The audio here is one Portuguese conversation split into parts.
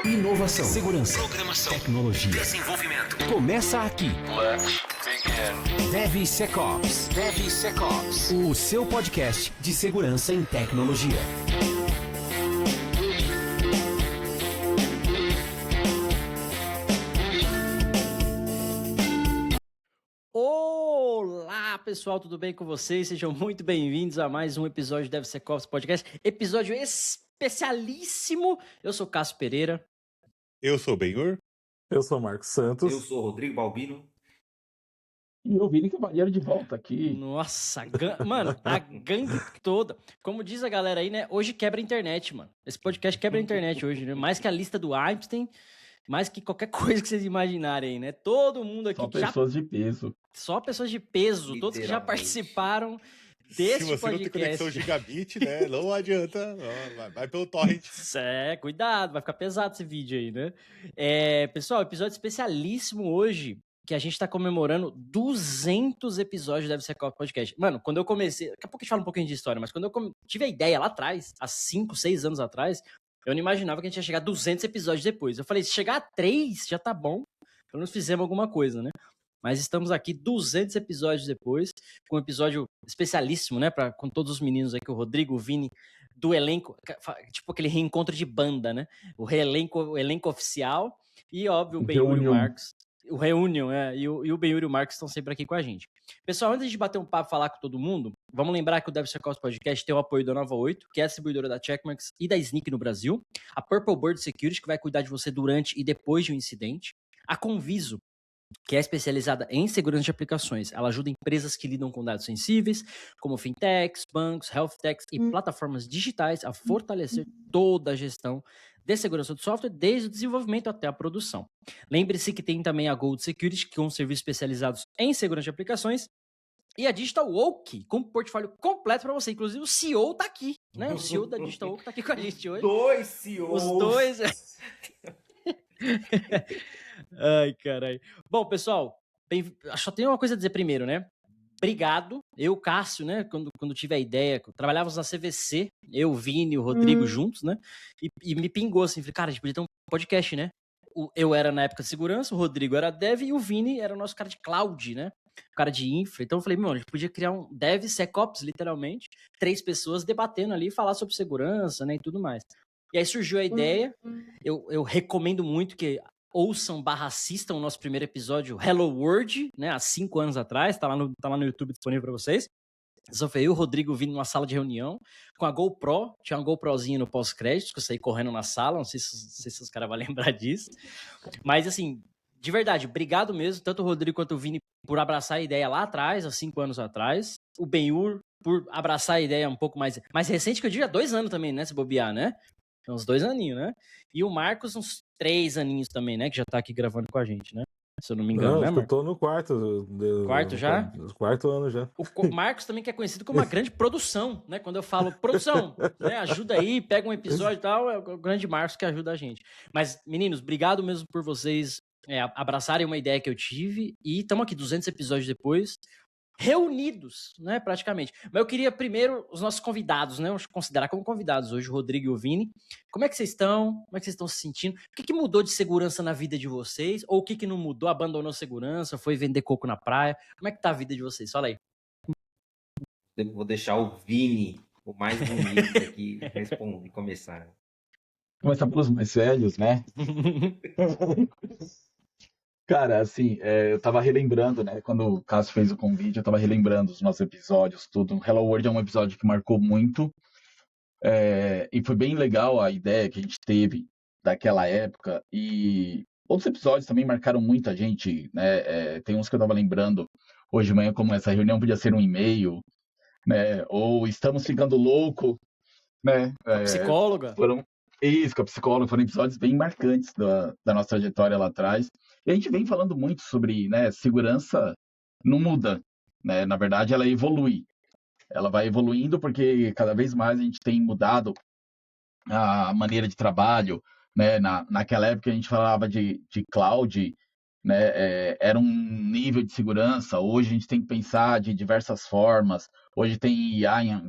Inovação, segurança, programação, tecnologia, desenvolvimento. começa aqui. Let's begin. DevSecOps. DevSecOps, o seu podcast de segurança em tecnologia. Olá, pessoal, tudo bem com vocês? Sejam muito bem-vindos a mais um episódio do DevSecOps Podcast, episódio especialíssimo. Eu sou Cássio Pereira. Eu sou o Benhur. Eu sou o Marcos Santos. Eu sou o Rodrigo Balbino. E eu Vini Cavalheiro de volta aqui. Nossa, mano, a gangue toda. Como diz a galera aí, né? Hoje quebra a internet, mano. Esse podcast quebra a internet hoje, né? Mais que a lista do Einstein, mais que qualquer coisa que vocês imaginarem aí, né? Todo mundo aqui Só que já... pessoas de peso. Só pessoas de peso, todos que já Literalmente. participaram desse Se você não tem conexão podcast. gigabit, né? Não adianta. Não, vai pelo torrent. Cuidado, vai ficar pesado esse vídeo aí, né? Pessoal, episódio especialíssimo hoje, que a gente tá comemorando 200 episódios do DevSecOps Podcast. Mano, quando eu comecei... Daqui a pouco a gente fala um pouquinho de história, mas quando eu tive a ideia lá atrás, há 5, 6 anos atrás, eu não imaginava que a gente ia chegar a 200 episódios depois. Eu falei, se chegar a 3, já tá bom. Pelo menos fizemos alguma coisa, né? Mas estamos aqui 200 episódios depois, com um episódio especialíssimo, né? Com todos os meninos aqui, o Rodrigo, o Vini, do elenco, tipo aquele reencontro de banda, né? O elenco oficial e, óbvio, o Benhur e o Marcos. O Reunion, e o Benhur e o Marcos estão sempre aqui com a gente. Pessoal, antes de bater um papo e falar com todo mundo, vamos lembrar que o DevSecOps Podcast tem o apoio da Nova 8, que é a distribuidora da Checkmarx e da Snyk no Brasil, a Purple Bird Security, que vai cuidar de você durante e depois de um incidente, a Conviso, que é especializada em segurança de aplicações. Ela ajuda empresas que lidam com dados sensíveis, como fintechs, bancos, healthtechs e plataformas digitais a fortalecer toda a gestão de segurança do software, desde o desenvolvimento até a produção. Lembre-se que tem também a Gold Security, que é um serviço especializado em segurança de aplicações, e a Digital Oak, com um portfólio completo para você. Inclusive, o CEO tá aqui, né? O CEO da Digital Oak tá aqui com a gente hoje. 2 CEOs. Os dois... Ai, caralho. Bom, pessoal, só tenho uma coisa a dizer primeiro, né? Obrigado. Eu, Cássio, né? Quando tive a ideia, trabalhávamos na CVC, eu, o Vini e o Rodrigo juntos, né? E me pingou assim, falei, cara, a gente podia ter um podcast, né? Eu era na época de segurança, o Rodrigo era dev e o Vini era o nosso cara de cloud, né? O cara de infra. Então eu falei, meu, a gente podia criar um DevSecOps, literalmente, 3 pessoas debatendo ali, falar sobre segurança, né? E tudo mais. E aí surgiu a ideia, eu recomendo muito que ouçam/assistam o nosso primeiro episódio, Hello World, né, há 5 anos atrás, tá lá no YouTube disponível para vocês. Só foi eu e o Rodrigo vindo numa sala de reunião com a GoPro, tinha uma GoProzinha no pós-crédito, que eu saí correndo na sala, não sei se os caras vão lembrar disso. Mas assim, de verdade, obrigado mesmo, tanto o Rodrigo quanto o Vini por abraçar a ideia lá atrás, há 5 anos atrás. O Benhur por abraçar a ideia um pouco mais recente, que eu diria 2 anos também, né, se bobear, né? Uns 2 aninhos, né? E o Marcos, uns 3 aninhos também, né? Que já tá aqui gravando com a gente, né? Se eu não me engano, Não, né, eu Marcos? tô no quarto. Quarto já? Quarto ano já. O Marcos também, que é conhecido como uma grande produção, né? Quando eu falo produção, né? Ajuda aí, pega um episódio e tal, é o grande Marcos que ajuda a gente. Mas, meninos, obrigado mesmo por vocês abraçarem uma ideia que eu tive e estamos aqui 200 episódios depois, reunidos, né, praticamente. Mas eu queria primeiro os nossos convidados, né, vamos considerar como convidados hoje o Rodrigo e o Vini. Como é que vocês estão? Como é que vocês estão se sentindo? O que mudou de segurança na vida de vocês? Ou o que não mudou? Abandonou segurança? Foi vender coco na praia? Como é que tá a vida de vocês? Fala aí. Eu vou deixar o Vini, o mais bonito aqui, responder, começar. Começar pelos mais velhos, né? Cara, assim, eu tava relembrando, né? Quando o Cássio fez o convite, eu tava relembrando os nossos episódios, tudo. Hello World é um episódio que marcou muito. E foi bem legal a ideia que a gente teve daquela época. E outros episódios também marcaram muita gente, né? Tem uns que eu tava lembrando hoje de manhã, como essa reunião podia ser um e-mail, né? Ou estamos ficando louco, né? Psicóloga? Isso, com a psicóloga, foram episódios bem marcantes da nossa trajetória lá atrás. E a gente vem falando muito sobre, né, segurança não muda, né? Na verdade, ela evolui. Ela vai evoluindo porque cada vez mais a gente tem mudado a maneira de trabalho, né? Naquela época a gente falava de cloud, né? Era um nível de segurança. Hoje a gente tem que pensar de diversas formas. Hoje tem IA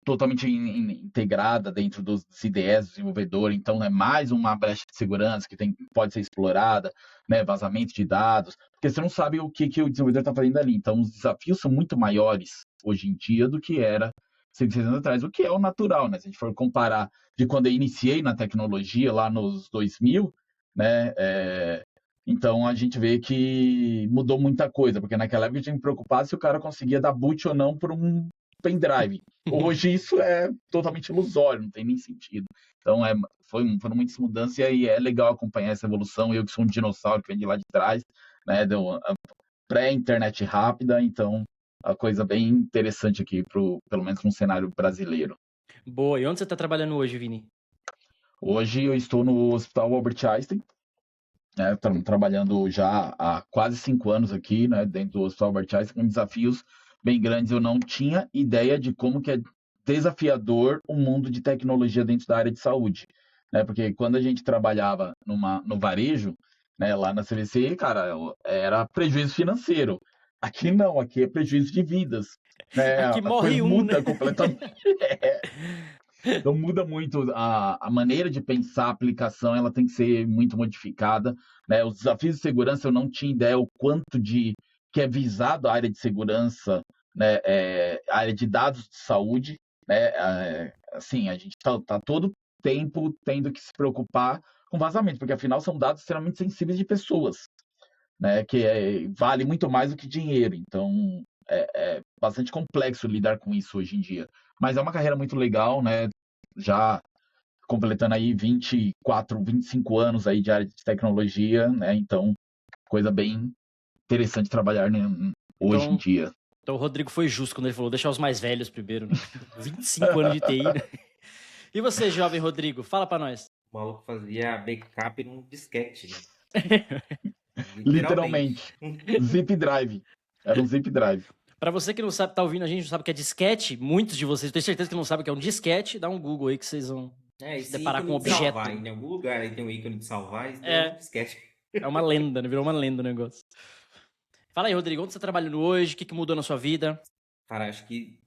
totalmente integrada dentro dos IDEs do desenvolvedor, então é mais uma brecha de segurança que pode ser explorada, né, vazamento de dados, porque você não sabe o que o desenvolvedor está fazendo ali. Então, os desafios são muito maiores hoje em dia do que era 5, 6 anos atrás, o que é o natural, né? Se a gente for comparar de quando eu iniciei na tecnologia, lá nos 2000, né, então a gente vê que mudou muita coisa, porque naquela época a gente tinha que preocupar se o cara conseguia dar boot ou não por um pendrive. Hoje isso é totalmente ilusório, não tem nem sentido. Então foram muitas mudanças e é legal acompanhar essa evolução. Eu que sou um dinossauro que vem de lá de trás, né, deu pré-internet rápida, então a coisa bem interessante aqui, pelo menos no cenário brasileiro. Boa. E onde você está trabalhando hoje, Vini? Hoje eu estou no Hospital Albert Einstein, né, trabalhando já há quase 5 anos aqui, né, dentro do Hospital Albert Einstein, com desafios bem grandes. Eu não tinha ideia de como que é desafiador o mundo de tecnologia dentro da área de saúde, né, porque quando a gente trabalhava no varejo, né, lá na CVC, cara, era prejuízo financeiro. Aqui não, aqui é prejuízo de vidas, né, Aqui a morre coisa um, muda né? completamente. Então muda muito a maneira de pensar a aplicação, ela tem que ser muito modificada, né? Os desafios de segurança eu não tinha ideia o quanto que é visado a área de segurança, né? A área de dados de saúde, né? Assim, a gente tá todo tempo tendo que se preocupar com vazamento, porque afinal são dados extremamente sensíveis de pessoas, né? Que vale muito mais do que dinheiro. Então é bastante complexo lidar com isso hoje em dia. Mas é uma carreira muito legal, né? Já completando aí 24, 25 anos aí de área de tecnologia, né? Então, coisa bem interessante trabalhar, né, hoje em dia. Então o Rodrigo foi justo quando ele falou deixar os mais velhos primeiro, né? 25 anos de TI, né? E você, jovem Rodrigo, fala pra nós. O maluco fazia backup num disquete, né? Literalmente. Zip drive. Era um zip drive. Pra você que não sabe, tá ouvindo a gente, não sabe o que é disquete, muitos de vocês, eu tenho certeza que não sabem o que é um disquete, dá um Google aí que vocês vão se Esse deparar com um ícone de objeto. salvar, em algum lugar aí tem um ícone de salvar, isso É. é um disquete. É uma lenda, né? Virou uma lenda o negócio. Fala aí, Rodrigo, onde você tá trabalhando hoje? O que mudou na sua vida? Cara, acho que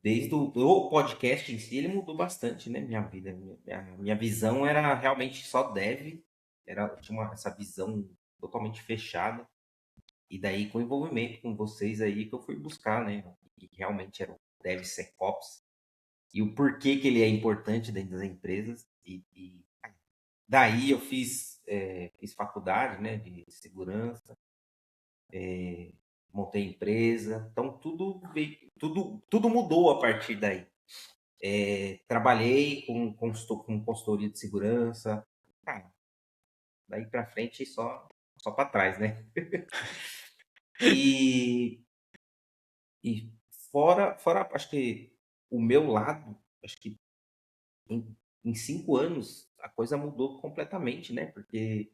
desde o podcast em si, ele mudou bastante, né? Minha vida. Minha visão era realmente só dev. Tinha essa visão totalmente fechada. E daí, com o envolvimento com vocês aí, que eu fui buscar, né? Que realmente era o DevSecOps. E o porquê que ele é importante dentro das empresas. Daí eu fiz faculdade, né? De segurança. Montei empresa. Então, tudo mudou a partir daí. Trabalhei com consultoria de segurança. Cara, daí pra frente só pra trás, né? E fora, acho que o meu lado, acho que em 5 anos a coisa mudou completamente, né? Porque,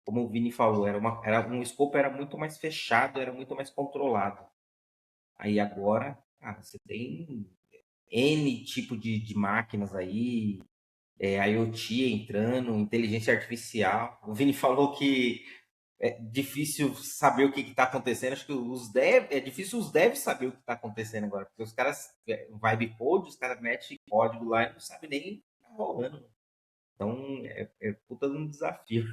como o Vini falou, um escopo era muito mais fechado, era muito mais controlado. Aí agora, você tem N tipo de máquinas aí, IoT entrando, inteligência artificial. O Vini falou que é difícil saber o que está acontecendo. Acho que é difícil os devs saber o que está acontecendo agora, porque os caras vibe code, os caras metem código lá e não sabem nem o que está rolando. Então é puta de um desafio.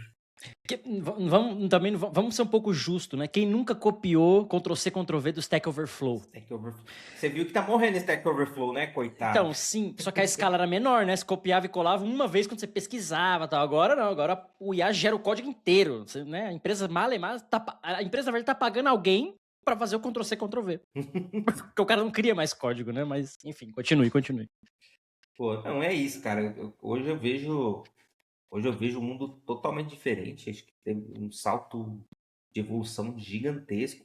Vamos ser um pouco justos, né? Quem nunca copiou Ctrl+C, Ctrl+V do Stack Overflow? Você viu que tá morrendo Stack Overflow, né, coitado? Então, sim, só que a escala era menor, né? Você copiava e colava uma vez quando você pesquisava, tal. Agora não, agora o IA gera o código inteiro, né? A empresa a empresa na verdade tá pagando alguém para fazer o Ctrl+C, Ctrl+V. Porque o cara não cria mais código, né? Mas, enfim, continue. Pô, não, é isso, cara. Hoje eu vejo o mundo totalmente diferente. Acho que teve um salto de evolução gigantesco.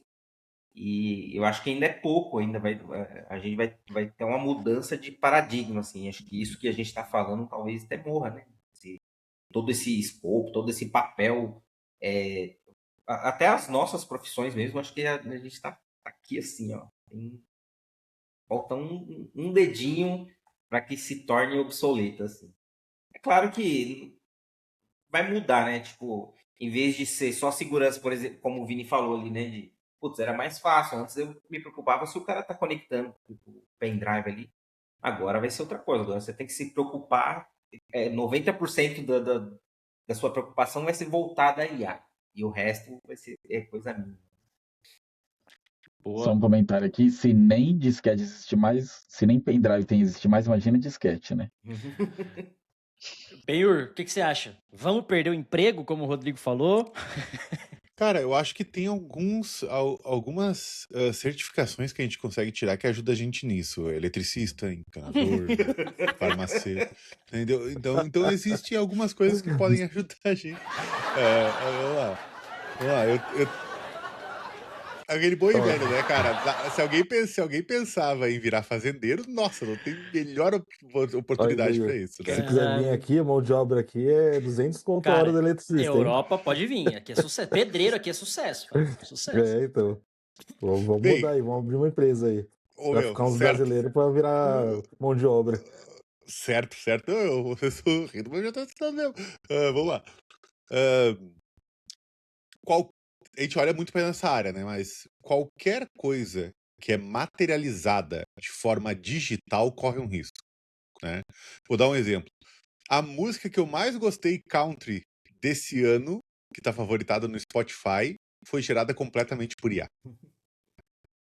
E eu acho que ainda é pouco, a gente vai ter uma mudança de paradigma, assim. Acho que isso que a gente está falando talvez até morra, né? Todo esse escopo, todo esse papel, até as nossas profissões mesmo, acho que a gente está aqui assim, ó. Falta um dedinho para que se torne obsoleta, assim. É claro que vai mudar, né? Tipo, em vez de ser só segurança, por exemplo, como o Vini falou ali, né? Putz, era mais fácil. Antes eu me preocupava se o cara tá conectando o pendrive ali. Agora vai ser outra coisa. Agora você tem que se preocupar. 90% da sua preocupação vai ser voltada a IA. E o resto vai ser coisa minha. Só um comentário aqui, se nem disquete existe mais, se nem pendrive tem existir mais, imagina disquete, né? Benhur, o que você acha? Vamos perder o emprego, como o Rodrigo falou? Cara, eu acho que tem algumas certificações que a gente consegue tirar que ajuda a gente nisso. Eletricista, encanador, farmacêutico, entendeu? Então existem algumas coisas que podem ajudar a gente. Vamos lá. Aquele bom e velho, né, cara? Se alguém pensava em virar fazendeiro, nossa, não tem melhor oportunidade pra isso, Se né? quiser vir aqui, a mão de obra aqui é 200 conto a Cara, hora do eletricista, hein? Europa pode vir, aqui é sucesso. Pedreiro aqui é sucesso, cara. Sucesso. Então. Vamos Bem, mudar aí, vamos abrir uma empresa aí. Ô, Vai meu, ficar uns certo. brasileiros pra virar mão de obra. Certo. Eu sou rindo, mas já tô citando mesmo. Vamos lá. A gente olha muito para essa área, né? Mas qualquer coisa que é materializada de forma digital corre um risco, né? Vou dar um exemplo. A música que eu mais gostei country desse ano, que tá favoritada no Spotify, foi gerada completamente por IA.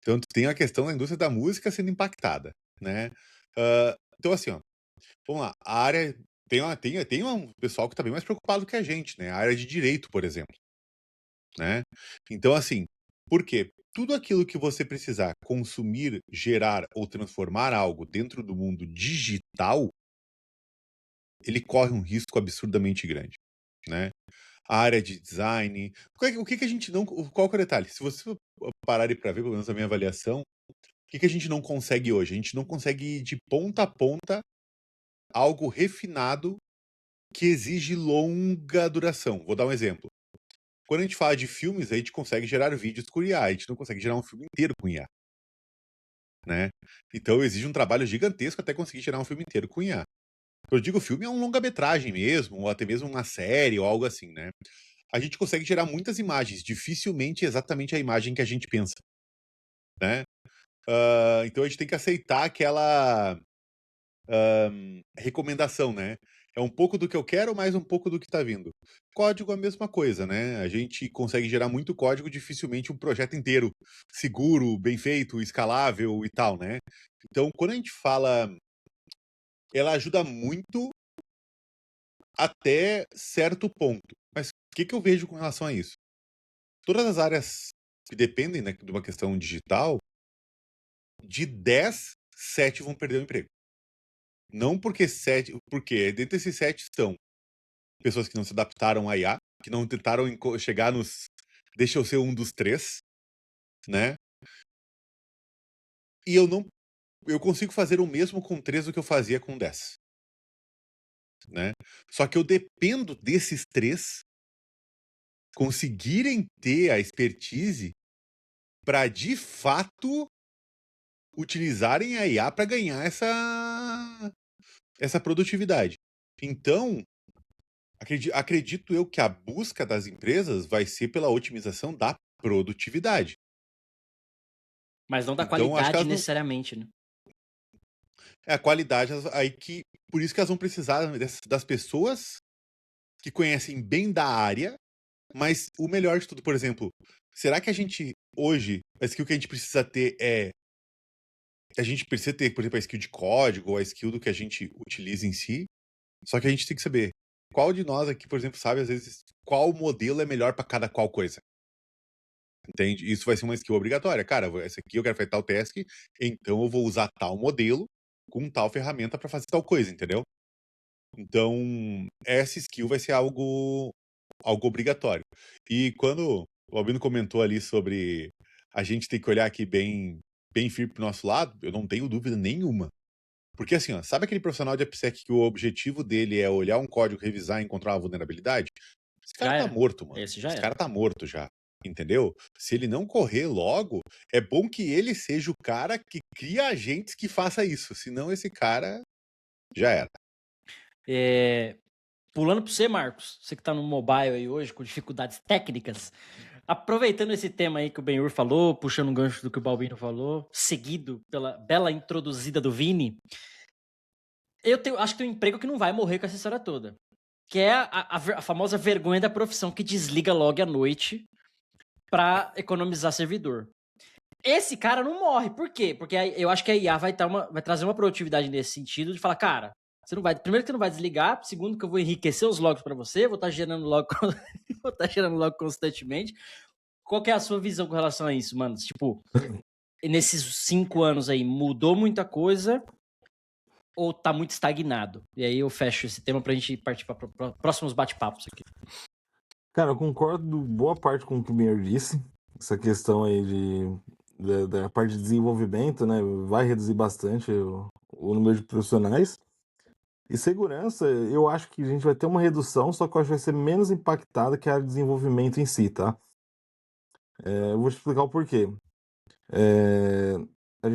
Então tem a questão da indústria da música sendo impactada, né? Então assim, ó, vamos lá. A área tem um pessoal que tá bem mais preocupado que a gente, né? A área de direito, por exemplo, né? Então assim, por quê? Tudo aquilo que você precisar consumir, gerar ou transformar algo dentro do mundo digital, ele corre um risco absurdamente grande, né? A área de design, o que a gente não... Qual que é o detalhe? Se você parar para ver, pelo menos a minha avaliação, o que a gente não consegue hoje? A gente não consegue ir de ponta a ponta algo refinado que exige longa duração. Vou dar um exemplo. Quando a gente fala de filmes, a gente consegue gerar vídeos com IA, a gente não consegue gerar um filme inteiro com IA, né? Então exige um trabalho gigantesco até conseguir gerar um filme inteiro com IA. Eu digo filme é um longa-metragem mesmo, ou até mesmo uma série, ou algo assim, né? A gente consegue gerar muitas imagens, dificilmente exatamente a imagem que a gente pensa, né? Então a gente tem que aceitar aquela recomendação, né? É um pouco do que eu quero, mais um pouco do que tá vindo. Código é a mesma coisa, né? A gente consegue gerar muito código, dificilmente um projeto inteiro seguro, bem feito, escalável e tal, né? Então, quando a gente fala, ela ajuda muito até certo ponto. Mas o que eu vejo com relação a isso? Todas as áreas que dependem, né, de uma questão digital, de 10, 7 vão perder o emprego. Não porque 7, porque dentro desses 7 estão pessoas que não se adaptaram à IA, que não tentaram chegar nos... Deixa eu ser um dos 3, né? E eu consigo fazer o mesmo com 3 do que eu fazia com 10. Né? Só que eu dependo desses 3 conseguirem ter a expertise para, de fato, utilizarem a IA para ganhar essa produtividade. Então, acredito eu que a busca das empresas vai ser pela otimização da produtividade. Mas não da Então, acho que qualidade elas não... necessariamente, né? É a qualidade aí que... Por isso que elas vão precisar das pessoas que conhecem bem da área, mas o melhor de tudo, por exemplo, será que a gente, hoje, a skill que a gente precisa ter é... A gente precisa ter, por exemplo, a skill de código, ou a skill do que a gente utiliza em si, só que a gente tem que saber qual de nós aqui, por exemplo, sabe, às vezes, qual modelo é melhor para cada qual coisa. Entende? Isso vai ser uma skill obrigatória. Cara, essa aqui eu quero fazer tal task, então eu vou usar tal modelo com tal ferramenta para fazer tal coisa, entendeu? Então, essa skill vai ser algo obrigatório. E quando o Albino comentou ali sobre a gente ter que olhar aqui bem firme pro nosso lado, eu não tenho dúvida nenhuma. Porque assim, ó, sabe aquele profissional de AppSec que o objetivo dele é olhar um código, revisar e encontrar uma vulnerabilidade? Esse cara tá morto, mano. Esse já Esse era. cara tá morto já. Entendeu? Se ele não correr logo, é bom que ele seja o cara que cria agentes que faça isso. Senão esse cara já era. Pulando para você, Marcos, você que está no mobile aí hoje com dificuldades técnicas, aproveitando esse tema aí que o Benhur falou, puxando um gancho do que o Balbino falou, seguido pela bela introduzida do Vini, Acho que tem um emprego que não vai morrer com essa história toda. Que é a famosa vergonha da profissão que desliga logo à noite pra economizar servidor. Esse cara não morre. Por quê? Porque eu acho que a IA vai trazer uma produtividade nesse sentido de falar, cara, você não vai. Primeiro que você não vai desligar, segundo que eu vou enriquecer os logs pra você, vou estar gerando log, vou estar gerando log constantemente. Qual que é a sua visão com relação a isso, mano? Tipo, nesses 5 anos aí, mudou muita coisa ou tá muito estagnado? E aí eu fecho esse tema pra gente partir para próximos bate-papos aqui. Cara, eu concordo boa parte com o que o Mir disse. Essa questão aí da parte de desenvolvimento, né? Vai reduzir bastante o número de profissionais. E segurança, eu acho que a gente vai ter uma redução, só que eu acho que vai ser menos impactada que a área de desenvolvimento em si, tá? Eu vou te explicar o porquê.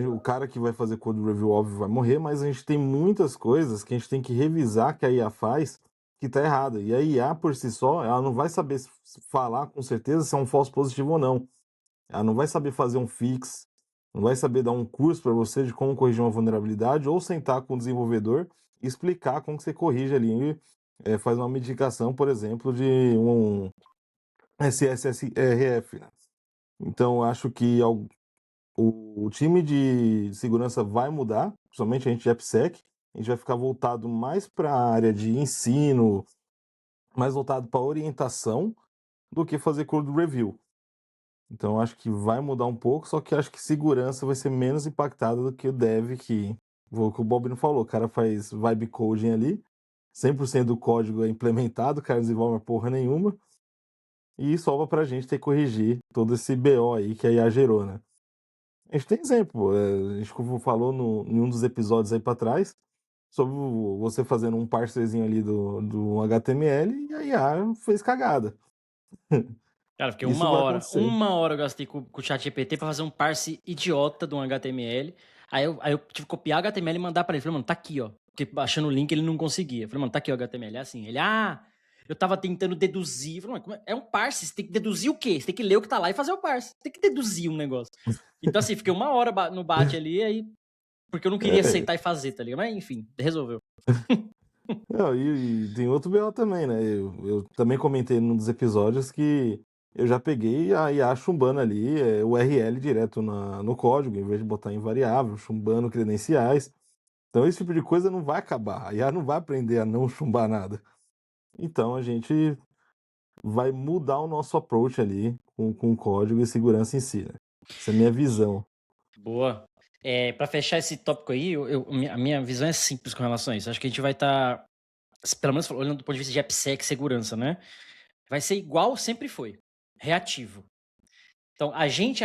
O cara que vai fazer code review, óbvio, vai morrer, mas a gente tem muitas coisas que a gente tem que revisar que a IA faz que tá errada. E a IA, por si só, ela não vai saber falar com certeza se é um falso positivo ou não. Ela não vai saber fazer um fix, não vai saber dar um curso para você de como corrigir uma vulnerabilidade, ou sentar com o desenvolvedor e explicar como que você corrige ali, faz uma mitigação, por exemplo, de um SSRF, né? Então, eu acho que o time de segurança vai mudar, principalmente a gente de AppSec, a gente vai ficar voltado mais para a área de ensino, mais voltado para orientação, do que fazer code review. Então, eu acho que vai mudar um pouco, só que acho que segurança vai ser menos impactada do que o dev, que o Bob não falou, o cara faz vibe coding ali, 100% do código é implementado, o cara não desenvolve uma porra nenhuma, e sobra pra gente ter que corrigir todo esse BO aí que a IA gerou, né? A gente tem exemplo, a gente falou em um dos episódios aí pra trás, sobre você fazendo um parserzinho ali do HTML e a IA fez cagada. Cara, fiquei Isso uma vai hora. acontecer. Uma hora eu gastei com o chat GPT pra fazer um parse idiota de um HTML. Aí eu tive que copiar o HTML e mandar pra ele. Falei, mano, tá aqui, ó. Porque baixando o link ele não conseguia. Falei, mano, tá aqui o HTML. É assim. Ele, eu tava tentando deduzir. Falei, mano, é um parse. Você tem que deduzir o quê? Você tem que ler o que tá lá e fazer o parse. Você tem que deduzir um negócio. Então, assim, fiquei uma hora no bate ali, aí. Porque eu não queria sentar e fazer, tá ligado? Mas, enfim, resolveu. Não, e tem outro BO também, né? Eu também comentei num dos episódios que eu já peguei a IA chumbando ali o URL direto no código, em vez de botar em variável, chumbando credenciais. Então esse tipo de coisa não vai acabar. A IA não vai aprender a não chumbar nada. Então a gente vai mudar o nosso approach ali com código e segurança em si, né? Essa é a minha visão. Boa. Pra fechar esse tópico aí, a minha visão é simples com relação a isso. Acho que a gente vai estar, pelo menos olhando do ponto de vista de AppSec segurança, né? Vai ser igual sempre foi. Reativo. Então, a gente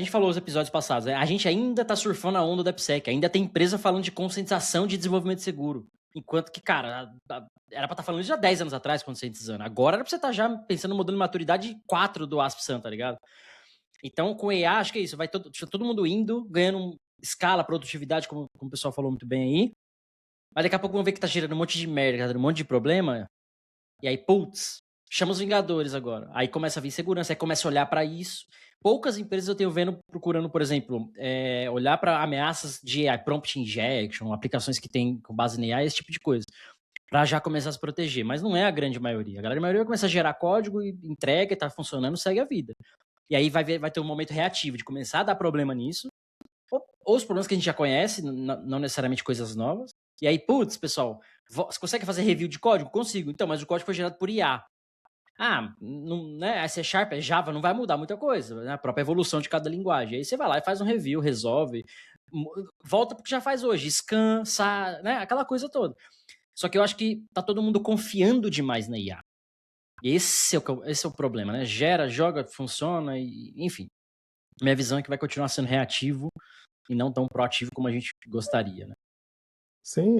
falou nos episódios passados, né? A gente ainda tá surfando a onda do AppSec, ainda tem empresa falando de conscientização de desenvolvimento seguro. Enquanto que, cara, era pra estar falando isso já 10 anos atrás, conscientizando. Agora era pra você estar já pensando no modelo de maturidade 4 do ASP-SAN, tá ligado? Então, com IA, acho que é isso. Vai todo mundo indo, ganhando escala, produtividade, como o pessoal falou muito bem aí. Mas daqui a pouco vão ver que tá gerando um monte de merda, tá gerando um monte de problema. E aí, putz, chama os Vingadores agora. Aí começa a vir segurança, aí começa a olhar pra isso. Poucas empresas eu tenho vendo procurando, por exemplo, olhar para ameaças de AI, prompt injection, aplicações que tem com base em AI, esse tipo de coisa, para já começar a se proteger. Mas não é a grande maioria. A grande maioria começa a gerar código e entrega, e tá funcionando, segue a vida. E aí vai ter um momento reativo de começar a dar problema nisso, ou os problemas que a gente já conhece, não necessariamente coisas novas. E aí, putz, pessoal, você consegue fazer review de código? Consigo. Então, mas o código foi gerado por IA. Não, né? C Sharp, Java, não vai mudar muita coisa, né? A própria evolução de cada linguagem. Aí você vai lá e faz um review, resolve, volta pro que já faz hoje, scan, né? Aquela coisa toda. Só que eu acho que tá todo mundo confiando demais na IA. E esse é o problema, né? Gera, joga, funciona, enfim. Minha visão é que vai continuar sendo reativo e não tão proativo como a gente gostaria, né? Sim,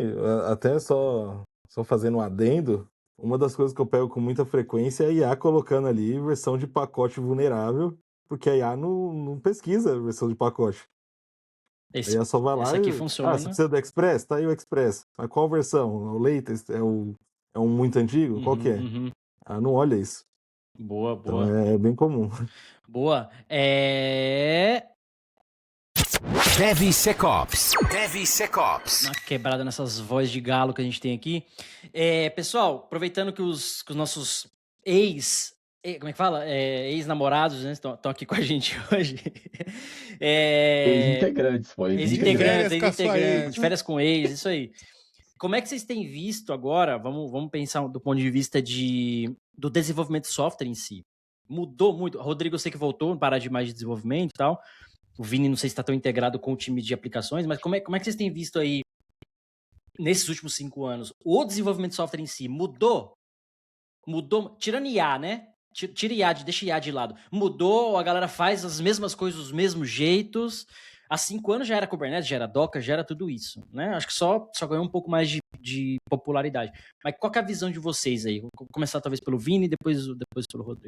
até só fazendo um adendo, uma das coisas que eu pego com muita frequência é a IA colocando ali versão de pacote vulnerável, porque a IA não pesquisa a versão de pacote. A IA só vai lá essa aqui e... funciona. você precisa do Express? Tá aí o Express. Mas qual versão? O latest? É um muito antigo? Qual que é? Não olha isso. Boa. Então é bem comum. Boa. DevSecOps. DevSecOps. Uma quebrada nessas vozes de galo que a gente tem aqui. Pessoal, aproveitando que os nossos como é que fala? Ex-namorados, né, estão aqui com a gente hoje. Ex-integrantes, pô. Ex-integrantes, férias com ex, isso aí. Como é que vocês têm visto agora? Vamos pensar do ponto de vista do desenvolvimento de software em si. Mudou muito. Rodrigo, eu sei que voltou, parar de mais de desenvolvimento e tal. O Vini, não sei se está tão integrado com o time de aplicações, mas como é que vocês têm visto aí, nesses últimos 5 anos, o desenvolvimento de software em si mudou? Mudou, tirando IA, né? Tira IA, deixa IA de lado. Mudou, a galera faz as mesmas coisas dos mesmos jeitos. Há 5 anos já era Kubernetes, já era Docker, já era tudo isso, né? Acho que só ganhou um pouco mais de popularidade. Mas qual que é a visão de vocês aí? Vou começar talvez pelo Vini e depois pelo Rodrigo.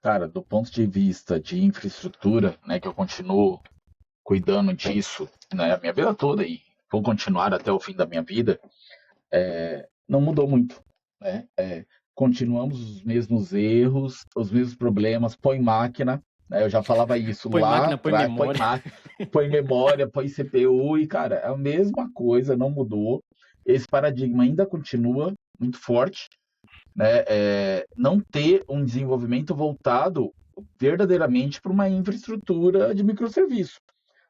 Cara, do ponto de vista de infraestrutura, né, que eu continuo cuidando disso, né, a minha vida toda e vou continuar até o fim da minha vida, não mudou muito, né? Continuamos os mesmos erros, os mesmos problemas, põe máquina, né? Eu já falava isso põe lá, máquina, põe memória. põe memória, põe CPU e, cara, é a mesma coisa, não mudou. Esse paradigma ainda continua muito forte, né? Não ter um desenvolvimento voltado verdadeiramente para uma infraestrutura de microserviço.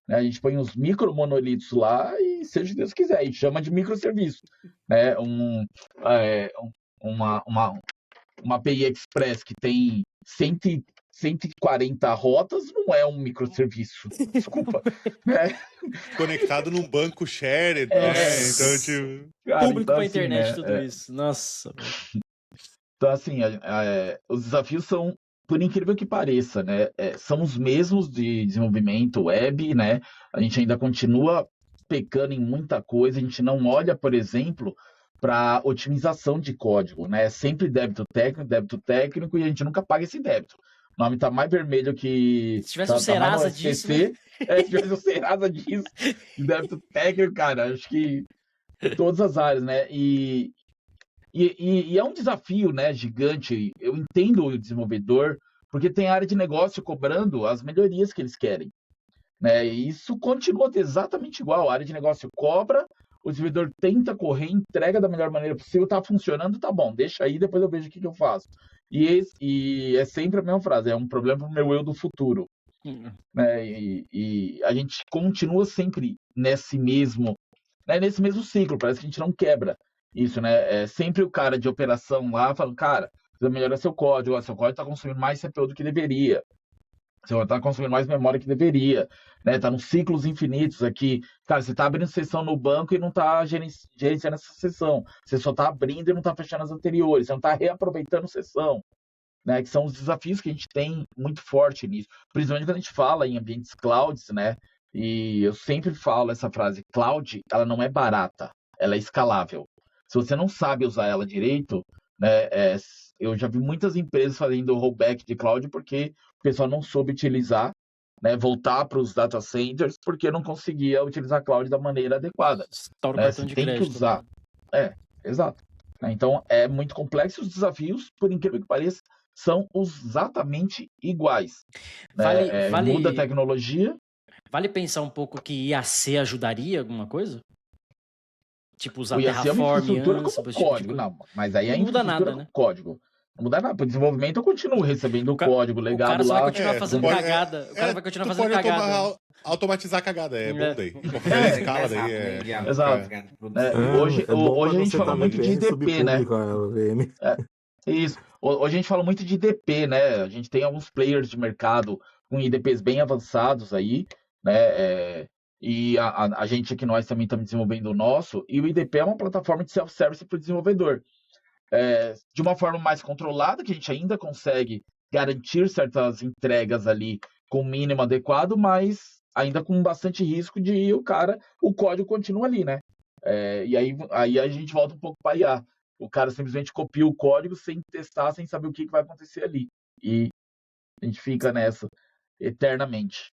Né? A gente põe uns micromonolitos lá e, seja Deus quiser, a gente chama de microserviço. Né? Uma API Express que tem 140 rotas não é um microserviço. Desculpa. Né? Conectado num banco shared, né? Então, tipo... Público então, pra assim, internet, né? tudo isso. Nossa. Então, assim, os desafios são, por incrível que pareça, né? São os mesmos de desenvolvimento web, né? A gente ainda continua pecando em muita coisa, a gente não olha, por exemplo, para otimização de código, né? Sempre débito técnico, e a gente nunca paga esse débito. O nome tá mais vermelho que... Se tivesse um Serasa disso, né? Se tivesse um Serasa disso, de débito técnico, cara, acho que todas as áreas, né? E é um desafio, né, gigante. Eu entendo o desenvolvedor, porque tem área de negócio cobrando as melhorias que eles querem. Né? E isso continua exatamente igual. A área de negócio cobra, o desenvolvedor tenta correr, entrega da melhor maneira possível, tá funcionando, tá bom, deixa aí, depois eu vejo o que eu faço. E é sempre a mesma frase, é um problema pro meu eu do futuro. Né? E a gente continua sempre nesse mesmo ciclo, parece que a gente não quebra isso, né? Sempre o cara de operação lá falando, cara, precisa melhorar seu código tá consumindo mais CPU do que deveria, você tá consumindo mais memória que deveria, né? Tá nos ciclos infinitos aqui. Cara, você tá abrindo sessão no banco e não tá gerenciando essa sessão. Você só tá abrindo e não tá fechando as anteriores. Você não tá reaproveitando sessão. Né? Que são os desafios que a gente tem muito forte nisso. Principalmente quando a gente fala em ambientes clouds, né? E eu sempre falo essa frase, cloud, ela não é barata, ela é escalável. Se você não sabe usar ela direito, né? Eu já vi muitas empresas fazendo rollback de cloud porque o pessoal não soube utilizar, né, voltar para os data centers porque não conseguia utilizar cloud da maneira adequada. Estoura o cartão de tem crédito, que usar. Exato. Então, é muito complexo. Os desafios, por incrível que pareça, são exatamente iguais. Muda a tecnologia. Vale pensar um pouco que IAC ajudaria alguma coisa? Tipo, usar o IAC é uma infraestrutura como código. Não, mas aí não muda nada, né? Código. Não muda nada. Para o desenvolvimento, eu continuo recebendo o código legado lá. O cara só vai continuar fazendo cagada. O cara vai continuar fazendo cagada. Automatizar a cagada, bom daí. Escala daí. Exato. Hoje a gente fala muito de IDP, né? Isso. Hoje a gente fala muito de IDP, né? A gente tem alguns players de mercado com IDPs bem avançados aí, né? E a gente aqui, nós também estamos desenvolvendo o nosso, e o IDP é uma plataforma de self-service para o desenvolvedor. De uma forma mais controlada, que a gente ainda consegue garantir certas entregas ali com o mínimo adequado, mas ainda com bastante risco de o código continua ali, né? E aí a gente volta um pouco para IA. O cara simplesmente copia o código sem testar, sem saber o que vai acontecer ali. E a gente fica nessa eternamente.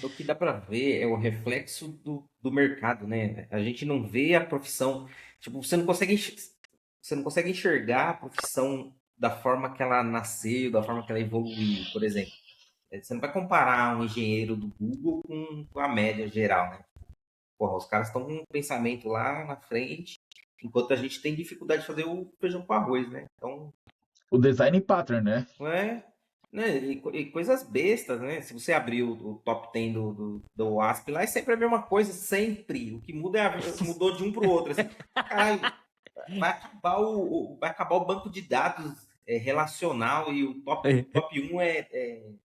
O que dá para ver é o reflexo do mercado, né? A gente não vê a profissão... Tipo, você não consegue enxergar a profissão da forma que ela nasceu, da forma que ela evoluiu, por exemplo. Você não vai comparar um engenheiro do Google com a média geral, né? Porra, os caras estão com um pensamento lá na frente, enquanto a gente tem dificuldade de fazer o feijão com arroz, né? Então, O design pattern, né? não é, né? E coisas bestas, né? Se você abrir o top 10 do WASP lá, é sempre a mesma coisa, sempre. O que muda mudou de um para o outro. Assim, caralho, vai acabar o banco de dados relacional e o top 1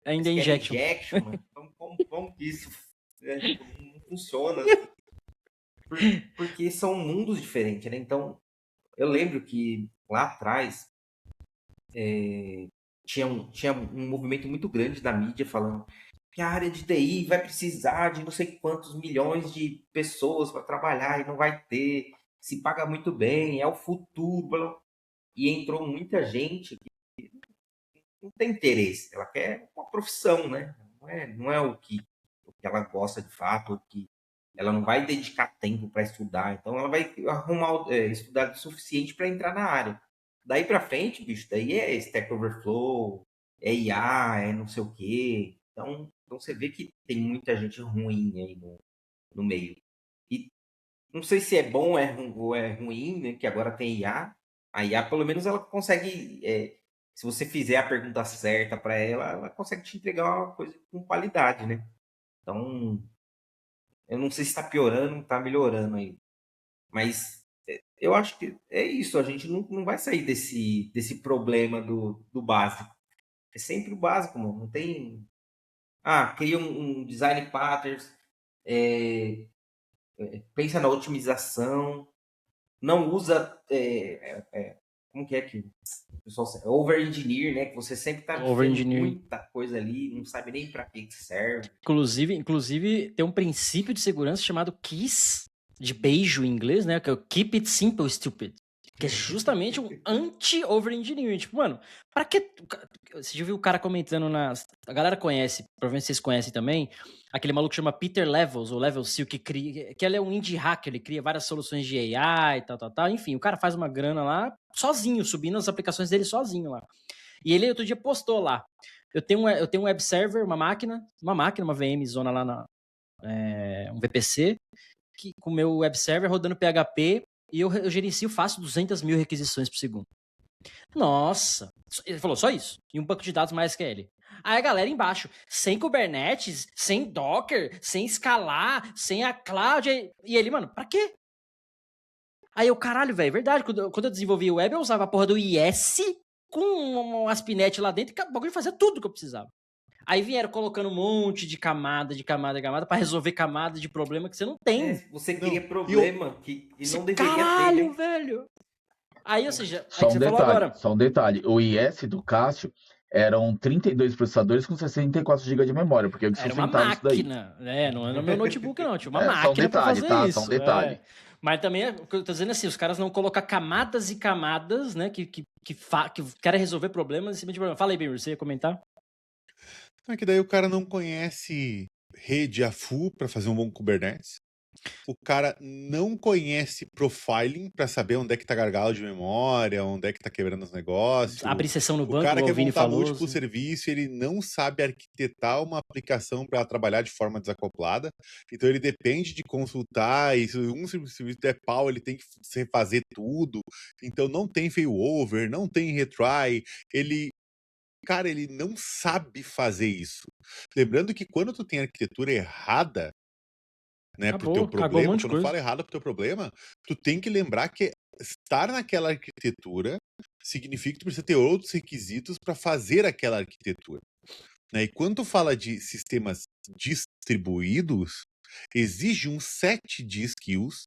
Ainda é injection. Mano. Então, como que isso tipo, não funciona? Porque são mundos diferentes, né? Então, eu lembro que lá atrás tinha um movimento muito grande da mídia falando que a área de TI vai precisar de não sei quantos milhões de pessoas para trabalhar e não vai ter, se paga muito bem, é o futuro. E entrou muita gente que não tem interesse, ela quer uma profissão, né? Não é o que ela gosta de fato, que ela não vai dedicar tempo para estudar, então ela vai arrumar estudar o suficiente para entrar na área. Daí para frente, bicho, daí é Stack Overflow, é IA, é não sei o quê. Então você vê que tem muita gente ruim aí no meio. E não sei se é bom ou é ruim, né? Que agora tem IA. A IA, pelo menos, ela consegue. Se você fizer a pergunta certa para ela consegue te entregar uma coisa com qualidade, né? Então, eu não sei se está piorando ou está melhorando aí. Mas eu acho que é isso. A gente não vai sair desse problema do básico. É sempre o básico, mano. Não tem. Cria um design patterns. Pensa na otimização. Não usa. Como que é que o pessoal over-engineer, né? Que você sempre tá vendo muita coisa ali, não sabe nem para que serve. Inclusive, tem um princípio de segurança chamado KISS, de beijo em inglês, né? Que é o Keep It Simple, Stupid. Que é justamente um anti-over-engineering. Tipo, mano, pra que... Você já viu o cara comentando A galera conhece, provavelmente vocês conhecem também, aquele maluco que chama Peter Levels, ou Level Seal, que ele é um indie hacker, ele cria várias soluções de AI e tal. Enfim, o cara faz uma grana lá, sozinho, subindo as aplicações dele sozinho lá. E ele outro dia postou lá, eu tenho um web server, uma máquina, uma VM zona lá, um VPC, com o meu web server rodando PHP, e eu gerencio fácil 200 mil requisições por segundo. Nossa! Ele falou só isso. E um banco de dados MySQL. Aí a galera embaixo, sem Kubernetes, sem Docker, sem escalar, sem a cloud. E ele, mano, pra quê? Aí eu, caralho, velho, é verdade. Quando eu desenvolvi o web, eu usava a porra do IS com um ASP.NET lá dentro e o bagulho fazia tudo que eu precisava. Aí vieram colocando um monte de camada pra resolver camada de problema que você não tem. Você cria problema que não deveria caralho, ter, né? Velho! Aí, ou seja, Só aí um você falou agora. Só um detalhe. O IS do Cássio eram 32 processadores com 64 GB de memória, porque eu era uma máquina, não é no meu notebook não, tinha uma máquina pra fazer isso. Só um detalhe. Mas também, o que eu tô dizendo assim, os caras não colocam camadas e camadas, né, que querem resolver problemas em cima de problemas. Fala aí, Ben, você ia comentar? É que daí o cara não conhece rede a full para fazer um bom Kubernetes. O cara não conhece profiling para saber onde é que tá gargalo de memória, onde é que tá quebrando os negócios. Abrir sessão no banco, o cara quer montar múltiplo serviço, ele não sabe arquitetar uma aplicação para trabalhar de forma desacoplada. Então ele depende de consultar, e se um serviço der pau, ele tem que fazer tudo. Então não tem failover, não tem retry, Cara, ele não sabe fazer isso. Lembrando que quando tu tem arquitetura errada, né, pro teu problema, quando fala errado pro teu problema, tu tem que lembrar que estar naquela arquitetura significa que tu precisa ter outros requisitos para fazer aquela arquitetura. Né? E quando tu fala de sistemas distribuídos, exige um set de skills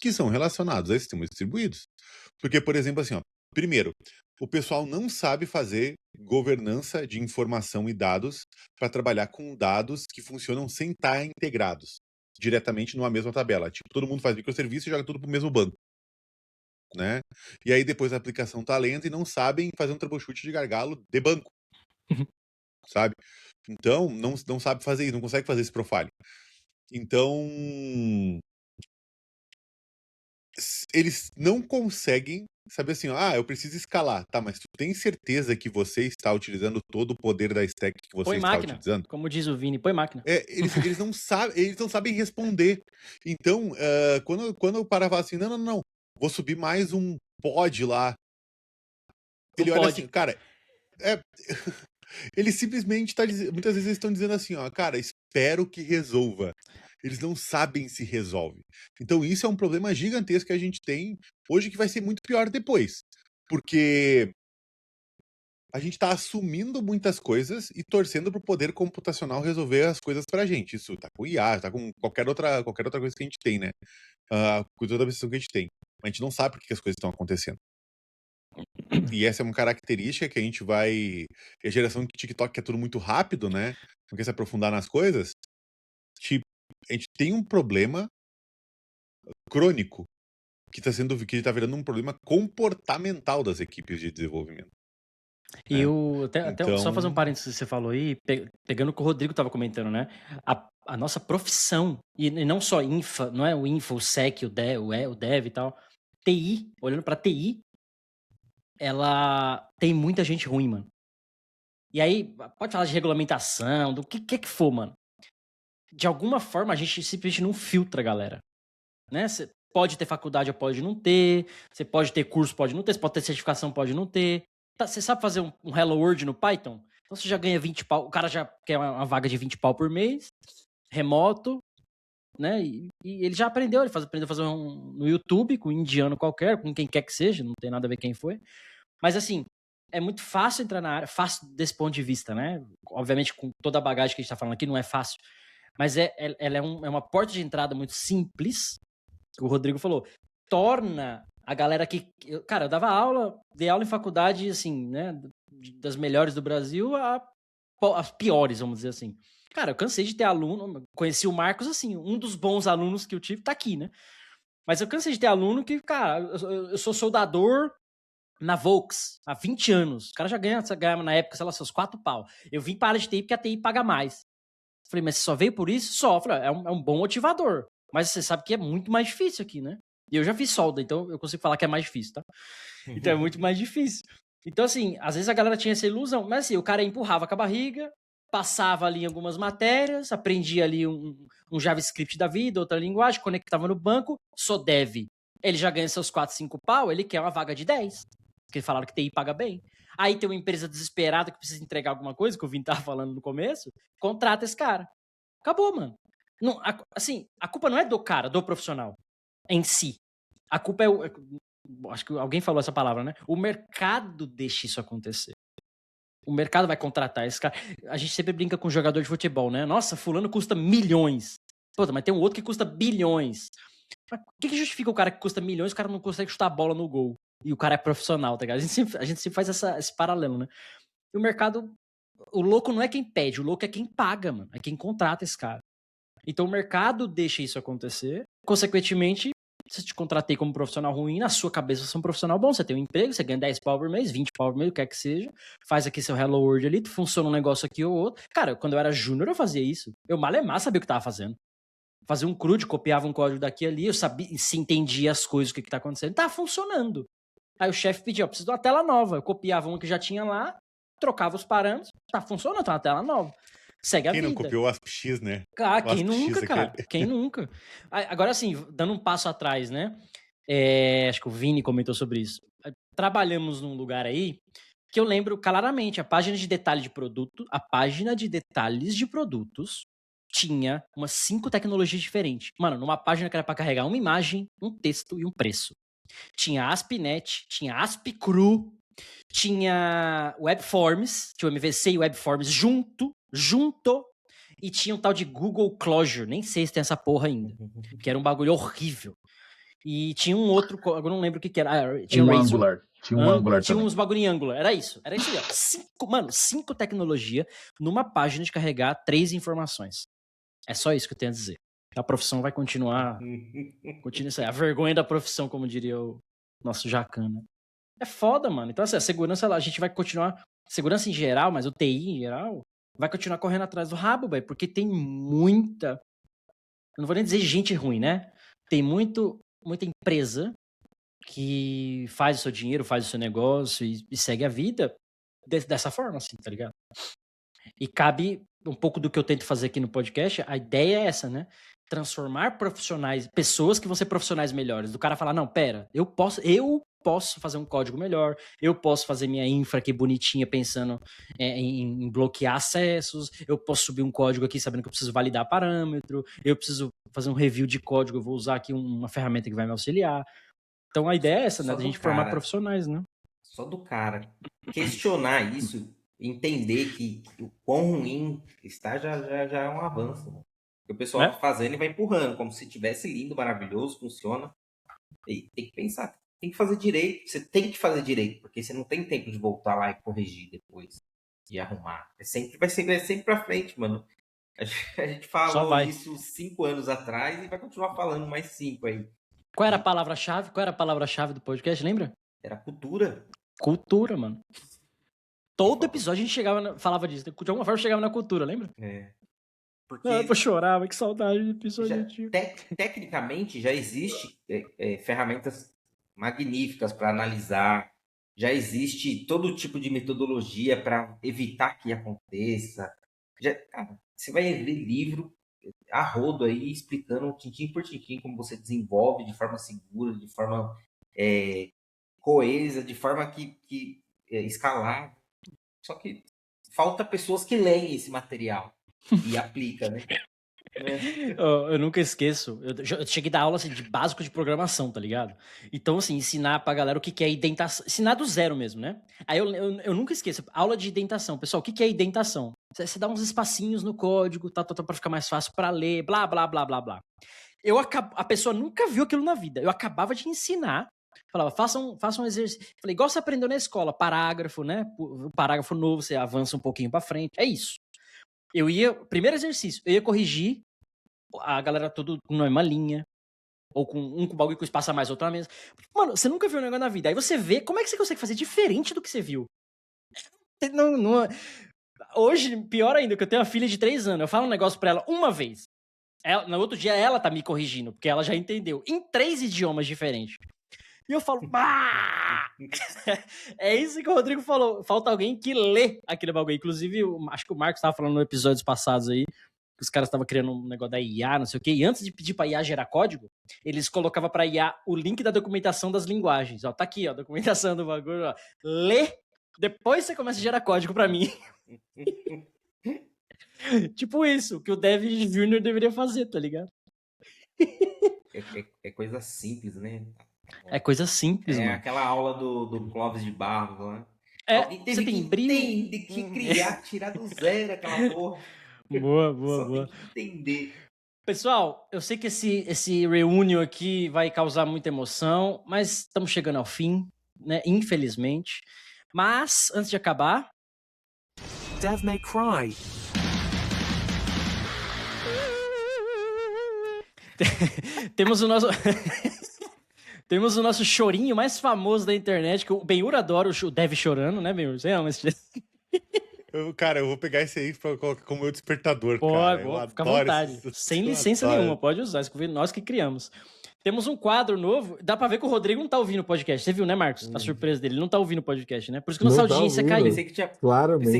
que são relacionados a sistemas distribuídos. Porque, por exemplo, assim, primeiro, o pessoal não sabe fazer governança de informação e dados para trabalhar com dados que funcionam sem estar integrados diretamente numa mesma tabela. Tipo, todo mundo faz microserviço e joga tudo pro mesmo banco. Né? E aí depois a aplicação tá lenta e não sabem fazer um troubleshoot de gargalo de banco. Sabe? Então, não sabe fazer isso, não consegue fazer esse profile. Então, eles não conseguem saber assim, eu preciso escalar. Tá, mas tu tem certeza que você está utilizando todo o poder da stack que você Põe está máquina, utilizando? como diz o Vini, põe máquina. Eles não sabem responder. Então, quando eu parar e falar assim, não, vou subir mais um pod lá. Ele olha assim, cara, ele simplesmente muitas vezes eles estão dizendo assim, cara, espero que resolva. Eles não sabem se resolve. Então isso é um problema gigantesco que a gente tem hoje, que vai ser muito pior depois. Porque a gente tá assumindo muitas coisas e torcendo pro poder computacional resolver as coisas pra gente. Isso tá com IA, tá com qualquer outra coisa que a gente tem, né? Com toda a precisão que a gente tem. A gente não sabe por que as coisas estão acontecendo. E essa é uma característica que a gente vai... A geração de TikTok, que é tudo muito rápido, né? Não quer se aprofundar nas coisas. A gente tem um problema crônico que tá virando um problema comportamental das equipes de desenvolvimento. E né? até só fazer um parênteses que você falou aí, pegando o que o Rodrigo estava comentando, né? A nossa profissão, e não só infra, não é o infra, o sec, o dev e tal. TI, olhando pra TI, ela tem muita gente ruim, mano. E aí, pode falar de regulamentação, do que for, mano. De alguma forma, a gente simplesmente não filtra a galera. Né? Você pode ter faculdade ou pode não ter, você pode ter curso, pode não ter, você pode ter certificação, pode não ter. Você sabe fazer um Hello World no Python? Então você já ganha 20 pau, o cara já quer uma vaga de 20 pau por mês, remoto, né? E ele já aprendeu, aprendeu a fazer no YouTube, com um indiano qualquer, com quem quer que seja, não tem nada a ver quem foi. Mas assim, é muito fácil entrar na área, fácil desse ponto de vista, né? Obviamente, com toda a bagagem que a gente tá falando aqui, não é fácil. Mas ela é uma porta de entrada muito simples, que o Rodrigo falou. Torna a galera que... Cara, eu dei aula em faculdade, assim, né? Das melhores do Brasil as piores, vamos dizer assim. Cara, eu cansei de ter aluno, conheci o Marcos, assim, um dos bons alunos que eu tive tá aqui, né? Mas eu cansei de ter aluno que, cara, eu sou soldador na Volks há 20 anos. O cara já ganha na época, sei lá, seus 4 pau. Eu vim para a área de TI porque a TI paga mais. Falei, mas você só veio por isso? Só. Falei, é um bom motivador. Mas você sabe que é muito mais difícil aqui, né? E eu já fiz solda, então eu consigo falar que é mais difícil, tá? Então é muito mais difícil. Então, assim, às vezes a galera tinha essa ilusão, mas assim, o cara empurrava com a barriga, passava ali em algumas matérias, aprendia ali um JavaScript da vida, outra linguagem, conectava no banco, sou dev. Ele já ganha seus 4, 5 pau, ele quer uma vaga de 10. Porque falaram que TI paga bem. Aí tem uma empresa desesperada que precisa entregar alguma coisa, que o Vini tava falando no começo, contrata esse cara. Acabou, mano. Não, assim, a culpa não é do cara, do profissional em si. A culpa acho que alguém falou essa palavra, né? O mercado deixa isso acontecer. O mercado vai contratar esse cara. A gente sempre brinca com jogador de futebol, né? Nossa, fulano custa milhões. Puta, mas tem um outro que custa bilhões. Mas o que justifica o cara que custa milhões e o cara não consegue chutar a bola no gol? E o cara é profissional, tá ligado? A gente sempre faz esse paralelo, né? E o mercado... O louco não é quem pede, o louco é quem paga, mano. É quem contrata esse cara. Então o mercado deixa isso acontecer. Consequentemente, se eu te contratei como profissional ruim, na sua cabeça você é um profissional bom, você tem um emprego, você ganha 10 pau por mês, 20 pau por mês, o que quer que seja, faz aqui seu Hello World ali, funciona um negócio aqui ou outro. Cara, quando eu era júnior eu fazia isso. Eu malemar sabia o que tava fazendo. Fazia um CRUD, copiava um código daqui e ali, eu sabia, se entendia as coisas, o que tá acontecendo. Tava funcionando. Aí o chefe pedia, eu preciso de uma tela nova. Eu copiava uma que já tinha lá, trocava os parâmetros, tá funcionando, tá uma tela nova. Segue a vida. Quem não copiou o ASP-X, né? Quem nunca, cara? Quem nunca? Agora, assim, dando um passo atrás, né? Acho que o Vini comentou sobre isso. Trabalhamos num lugar aí que eu lembro claramente, a página de detalhe de produto, a página de detalhes de produtos tinha umas 5 tecnologias diferentes. Mano, numa página que era pra carregar uma imagem, um texto e um preço. Tinha ASP.NET, tinha ASP.CRU, tinha WebForms, tinha o MVC e o WebForms junto, e tinha um tal de Google Closure, nem sei se tem essa porra ainda, que era um bagulho horrível. E tinha um outro, agora não lembro o que era. Tinha um Angular. Tinha um Angular tinha também. uns bagulho em Angular, era isso aí, ó. 5 tecnologias numa página de carregar 3 informações. É só isso que eu tenho a dizer. A profissão vai continuar, continua isso aí. A vergonha da profissão, como diria o nosso Jacan, né? É foda, mano. Então, assim, a segurança, a gente vai continuar... Segurança em geral, mas o TI em geral, vai continuar correndo atrás do rabo, velho. Porque tem muita... Eu não vou nem dizer gente ruim, né? Tem muita empresa que faz o seu dinheiro, faz o seu negócio e segue a vida dessa forma, assim, tá ligado? E cabe um pouco do que eu tento fazer aqui no podcast, a ideia é essa, né? Transformar profissionais, pessoas que vão ser profissionais melhores. Do cara falar, não, pera, eu posso fazer um código melhor, eu posso fazer minha infra aqui bonitinha pensando em bloquear acessos, eu posso subir um código aqui sabendo que eu preciso validar parâmetro, eu preciso fazer um review de código, eu vou usar aqui uma ferramenta que vai me auxiliar. Então a ideia é essa, né? Só Da do gente formar cara. profissionais, né? Só do cara questionar isso, entender que o quão ruim está, já é um avanço. Né? Porque o pessoal vai fazendo e vai empurrando, como se tivesse lindo, maravilhoso, funciona. E tem que pensar, tem que fazer direito. Você tem que fazer direito, porque você não tem tempo de voltar lá e corrigir depois e arrumar. Vai sempre pra frente, mano. A gente Só falou vai. isso 5 anos atrás e vai continuar falando mais 5 aí. Qual era a palavra-chave? Qual era a palavra-chave do podcast, lembra? Era cultura. Cultura, mano. Todo episódio a gente falava disso. De alguma forma chegava na cultura, lembra? Porque eu chorava, que saudade de episódio antigo. Tecnicamente já existe ferramentas magníficas para analisar, já existe todo tipo de metodologia para evitar que aconteça. Cara, você vai ver livro a rodo aí explicando tintim por tintim como você desenvolve de forma segura, de forma coesa, de forma que escalável. Só que falta pessoas que leem esse material e aplicam, né? Eu nunca esqueço. Eu cheguei a dar aula assim, de básico de programação, tá ligado? Então, assim, ensinar pra galera o que é indentação. Ensinar do zero mesmo, né? Aí eu nunca esqueço. Aula de indentação. Pessoal, o que é indentação? Você dá uns espacinhos no código, tá, pra ficar mais fácil pra ler, blá, blá, blá, blá, blá. A pessoa nunca viu aquilo na vida. Eu acabava de ensinar. Falava, faça um exercício. Falei, igual você aprendeu na escola, parágrafo, né? O parágrafo novo, você avança um pouquinho pra frente. É isso. Primeiro exercício, eu ia corrigir a galera tudo com uma linha, ou com um bagulho com espaço a mais, outro na mesa. Mano, você nunca viu um negócio na vida. Aí você vê, como é que você consegue fazer diferente do que você viu? Hoje, pior ainda, que eu tenho uma filha de 3 anos, eu falo um negócio pra ela uma vez. No outro dia, ela tá me corrigindo, porque ela já entendeu, em 3 idiomas diferentes. E eu falo, bah! É isso que o Rodrigo falou. Falta alguém que lê aquele bagulho. Inclusive, acho que o Marcos tava falando nos episódios passados aí, que os caras estavam criando um negócio da IA, não sei o quê, e antes de pedir pra IA gerar código, eles colocavam pra IA o link da documentação das linguagens. Ó, tá aqui, ó, a documentação do bagulho, ó. Lê, depois você começa a gerar código pra mim. Tipo isso, que o Dev Júnior deveria fazer, tá ligado? É coisa simples, né? É coisa simples, mano. Aquela aula do Clóvis de Barros lá. Alguém teve que criar, tirar do zero aquela porra. Boa. Tem que entender. Pessoal, eu sei que esse reunion aqui vai causar muita emoção, mas estamos chegando ao fim, né? Infelizmente. Mas, antes de acabar... Dev May Cry. Temos o nosso... Temos o nosso chorinho mais famoso da internet, que o Benhur adora o Dev chorando, né, Benhur? Você ama esse... Cara, eu vou pegar esse aí pra colocar como meu despertador, cara. Pode, fica à vontade. Sem licença nenhuma, pode usar. Isso foi nós que criamos. Temos um quadro novo. Dá pra ver que o Rodrigo não tá ouvindo o podcast. Você viu, né, Marcos? A surpresa dele. Ele não tá ouvindo o podcast, né? Por isso que nossa audiência caiu. Pensei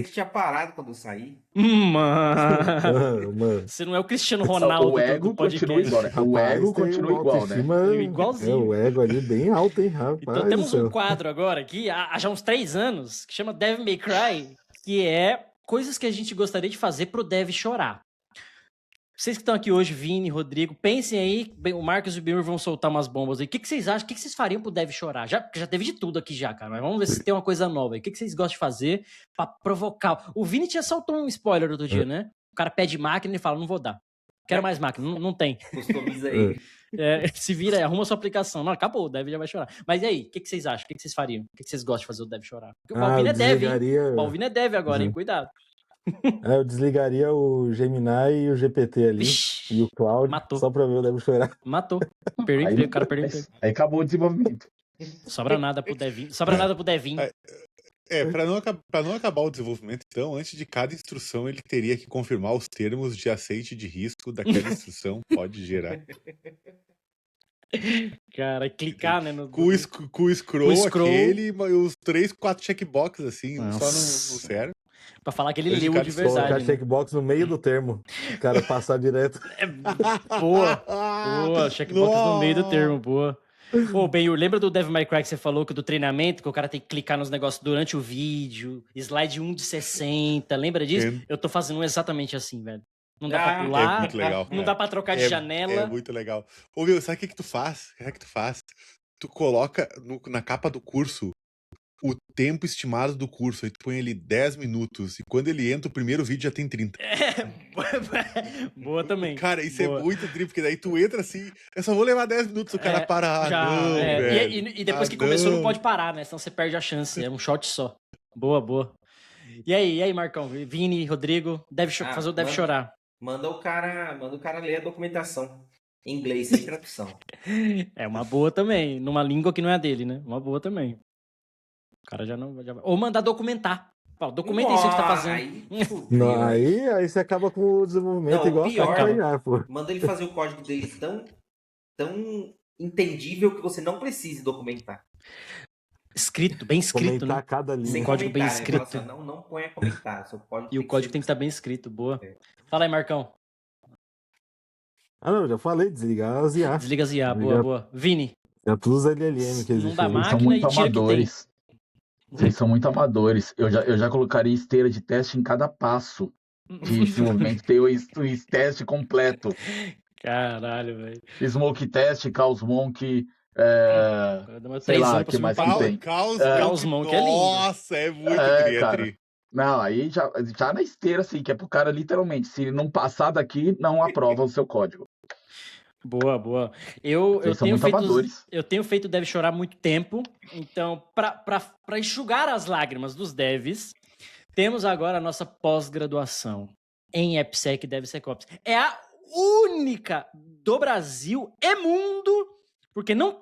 que tinha parado quando eu saí. Mano. Você não é o Cristiano Ronaldo o ego do podcast. Continua igual, né? O ego continua igual, né? Igualzinho. O ego ali bem alto, hein, rapaz? Então temos um quadro agora aqui, há já uns 3 anos, que chama Dev May Cry, que é coisas que a gente gostaria de fazer pro Dev chorar. Vocês que estão aqui hoje, Vini, Rodrigo, pensem aí, o Marcos e o Benhur vão soltar umas bombas aí. O que vocês acham? O que vocês fariam pro Dev chorar? Já teve de tudo aqui já, cara. Mas vamos ver se tem uma coisa nova aí. O que vocês gostam de fazer pra provocar? O Vini tinha soltou um spoiler outro dia, né? O cara pede máquina e fala, não vou dar. Quero mais máquina, não tem. Customiza aí. Se vira aí, arruma sua aplicação. Não, acabou, o Dev já vai chorar. Mas e aí, o que vocês acham? O que vocês fariam? O que vocês gostam de fazer o Dev chorar? Porque o Balvino é Dev, hein? O Balvino é Dev agora, hein? Cuidado. Eu desligaria o Gemini e o GPT ali. Vixe, e o Cloud. Matou. Só pra ver o Dev chorar. Matou. Perdeu emprego, o cara perdeu emprego. Aí acabou o desenvolvimento. Sobra nada pro Devinho. Sobra nada pro Devinho. Pra não acabar o desenvolvimento, então, antes de cada instrução, ele teria que confirmar os termos de aceite de risco daquela instrução, pode gerar. Cara, clicar, né? Com o scroll, scroll. aquele, e os 3, 4 checkboxes, assim, Nossa. só não serve. Pra falar que ele Esse leu cara de só Colocar verdade. Né? checkbox no meio do termo. O cara passar direto. Boa, checkbox no meio do termo, boa. Pô, Ben, lembra do Devil May Cry que você falou, que do treinamento, que o cara tem que clicar nos negócios durante o vídeo, slide 1 de 60, lembra disso? Sim. Eu tô fazendo exatamente assim, velho. Não dá pra É pular, muito legal. não cara. dá pra trocar de É janela. muito legal. Ô, meu, sabe o que tu faz? Tu coloca na capa do curso o tempo estimado do curso, aí tu põe ali 10 minutos, e quando ele entra, o primeiro vídeo já tem 30. Boa também. Cara, isso Boa. é muito trip, porque daí tu entra assim, eu só vou levar 10 minutos, o cara para, velho. E depois que começou não pode parar, né? Senão você perde a chance, é um shot só. Boa. E aí, Marcão? Vini, Rodrigo, deve chorar. Manda o cara ler a documentação em inglês, sem tradução. É uma boa também, numa língua que não é a dele, né? Uma boa também. O cara já não... Ou mandar documentar. Ó, documenta isso que você tá fazendo. Não, aí você acaba com o desenvolvimento Não, igual pior, a já, pô. Manda ele fazer o código dele tão entendível que você não precise documentar. Escrito, bem escrito, Comentar né? cada linha. Sem código bem comentário, ele escrito. fala assim, não ponha comentário. Seu código E o código tem que estar bem escrito, boa. É. Fala aí, Marcão. Ah, não, já falei, desligar as IA. Desliga as IA, Desliga. boa. Vini, É todos os LLM que não existem. dá aí. máquina São muito e tira que tem. amadores. Vocês são muito amadores. Eu já colocaria esteira de teste em cada passo de desenvolvimento. Ter o teste completo. Caralho, velho. Smoke test, Chaos Monk, Dá uma sei lá, trêsão pra que cima mais pra que baixo. tem? Caos Monk é lindo. Nossa, é muito cara. tri. Não, aí já na esteira, assim, que é pro cara literalmente, se ele não passar daqui, não aprova o seu código. Boa. Eu Vocês são tenho muito feito amadores. eu tenho feito Deve Chorar há muito tempo, então para enxugar as lágrimas dos devs, temos agora a nossa pós-graduação em AppSec e DevSecOps. É a única do Brasil e mundo, porque não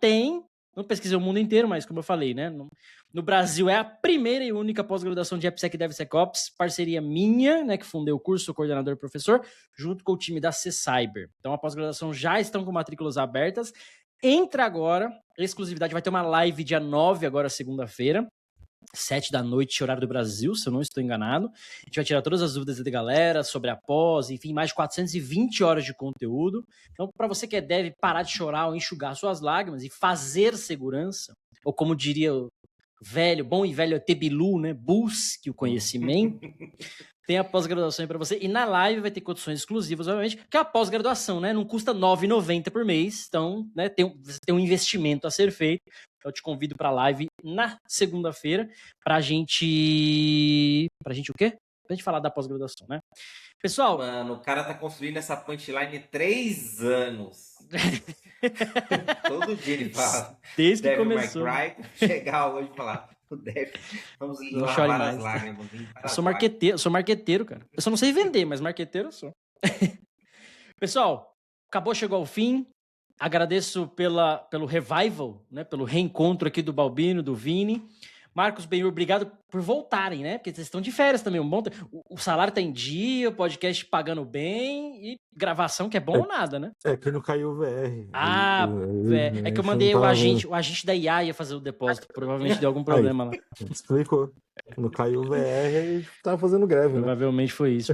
pesquisei o mundo inteiro, mas como eu falei, né? No Brasil é a primeira e única pós-graduação de AppSec e DevSecOps, parceria minha, né, que fundei o curso, sou coordenador e professor, junto com o time da C-Cyber. Então a pós-graduação já estão com matrículas abertas. Entra agora, exclusividade, vai ter uma live dia 9, agora segunda-feira, 7 da noite, horário do Brasil, se eu não estou enganado. A gente vai tirar todas as dúvidas da galera sobre a pós, enfim, mais de 420 horas de conteúdo. Então, para você que é dev, parar de chorar ou enxugar suas lágrimas e fazer segurança, ou como diria o bom e velho Tebilu, né? Busque o conhecimento. Tem a pós-graduação aí pra você. E na live vai ter condições exclusivas, obviamente, que é a pós-graduação, né? Não custa R$ 9,90 por mês. Então, né, tem um investimento a ser feito. Eu te convido pra live na segunda-feira pra gente o quê? Pra gente falar da pós-graduação, né? Pessoal... Mano, o cara tá construindo essa punchline 3 anos. Todo dia ele fala. Desde que Devil começou. May Cry, chegar hoje e falar, vamos Não chore lavar mais. as lágrimas. Eu sou marqueteiro, cara. Eu só não sei vender, mas marqueteiro eu sou. Pessoal, chegou ao fim. Agradeço pelo revival, né? Pelo reencontro aqui do Balbino, do Vini. Marcos, Benhur, obrigado por voltarem, né? Porque vocês estão de férias também. O salário tá em dia, o podcast pagando bem e gravação que é bom ou nada, né? É que não caiu o VR. É que eu mandei o agente da IA ia fazer o depósito. Provavelmente deu algum problema lá. Explicou. Não caiu o VR e tava fazendo greve, né? Provavelmente foi isso.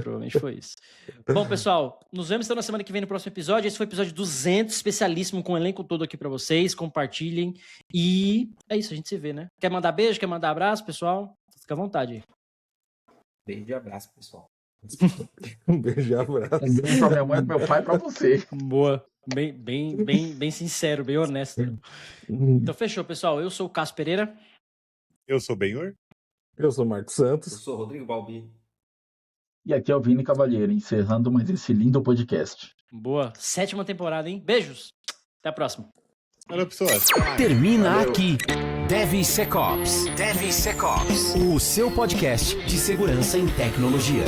Bom, pessoal, nos vemos então na semana que vem no próximo episódio. Esse foi o episódio 200, especialíssimo, com o elenco todo aqui pra vocês. Compartilhem. E é isso, a gente se vê, né? Quer mandar beijo? Quer mandar abraço, pessoal? Fica à vontade aí. Beijo e abraço, pessoal. Um beijo e abraço. Um beijo pra minha mãe e pro meu pai e pra você. Boa. Bem sincero, bem honesto. Então fechou, pessoal. Eu sou o Cássio Pereira. Eu sou Benhur. Eu sou o Marcos Eu Santos. sou Rodrigo Balbi. E aqui é o Vini Cavalheiro, encerrando mais esse lindo podcast. Boa. 7ª temporada, hein? Beijos. Até a próxima. Olha, pessoas. Termina aqui DevSecOps, o seu podcast de segurança em tecnologia.